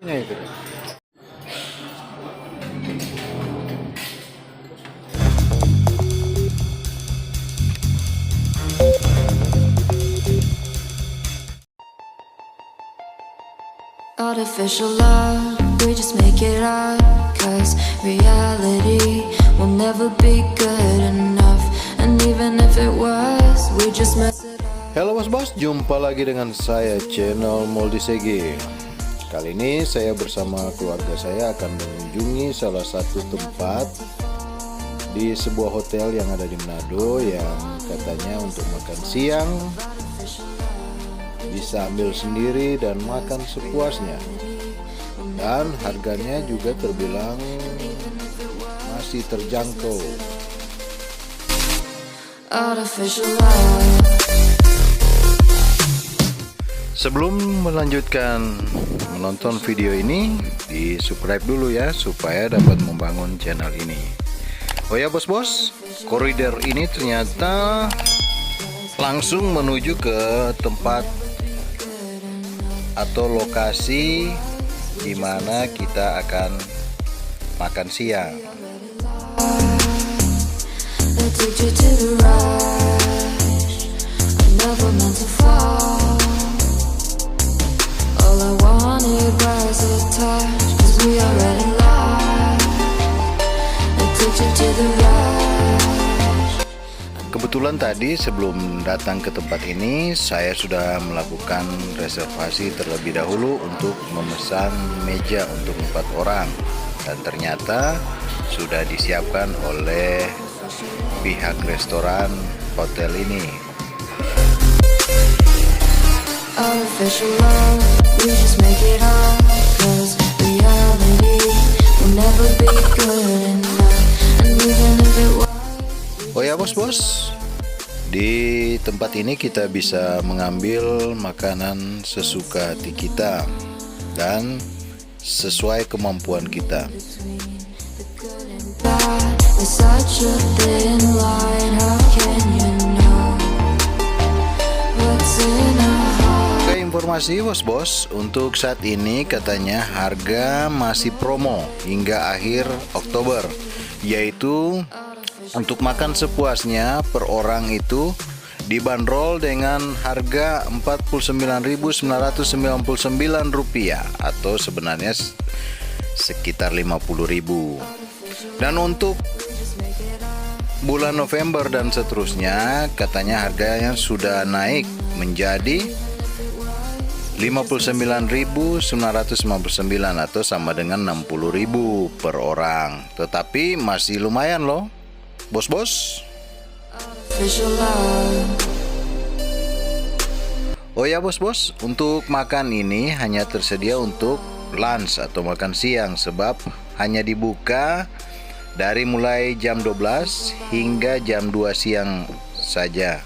Ini itu. Artificial love, we just make it up, 'cause reality will never be good enough. And even if it was, we just mess it up. Halo bos-bos, jumpa lagi dengan saya channel Moldy Sege. Kali ini saya bersama keluarga saya akan mengunjungi salah satu tempat di sebuah hotel yang ada di Manado yang katanya untuk makan siang bisa ambil sendiri dan makan sepuasnya, dan harganya juga terbilang masih terjangkau. Sebelum melanjutkan menonton video ini, di subscribe dulu ya supaya dapat membangun channel ini. Oh ya bos-bos, koridor ini ternyata langsung menuju ke tempat atau lokasi di mana kita akan makan siang. Kebetulan tadi sebelum datang ke tempat ini saya sudah melakukan reservasi terlebih dahulu untuk memesan meja untuk 4 orang, dan ternyata sudah disiapkan oleh pihak restoran hotel ini. Oh ya bos-bos, di tempat ini kita bisa mengambil makanan sesuka hati kita dan sesuai kemampuan kita. Oke, informasi bos-bos, untuk saat ini katanya harga masih promo hingga akhir Oktober, yaitu untuk makan sepuasnya per orang itu dibanderol dengan harga Rp49.999 atau sebenarnya sekitar 50.000. Dan untuk bulan November dan seterusnya katanya harganya sudah naik menjadi 59.999 atau sama dengan 60.000 per orang. Tetapi masih lumayan loh bos-bos. Oh ya bos-bos, untuk makan ini hanya tersedia untuk lunch atau makan siang, sebab hanya dibuka dari mulai jam 12 hingga jam 2 siang saja.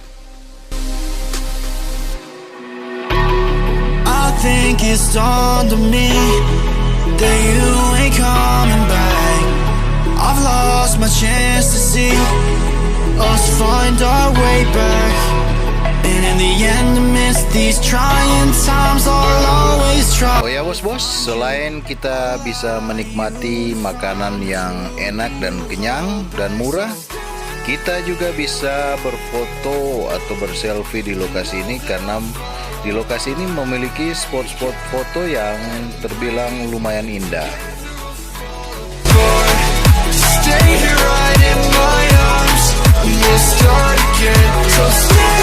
I think it's dawned on me that you ain't coming back. I've lost my chance to see us find our way back, and in the end amidst these trying times I'll always try. Oh ya bos-bos, selain kita bisa menikmati makanan yang enak dan kenyang dan murah, kita juga bisa berfoto atau berselfie di lokasi ini, karena di lokasi ini memiliki spot-spot foto yang terbilang lumayan indah. Stay here right in my arms, and we'll start again. So stay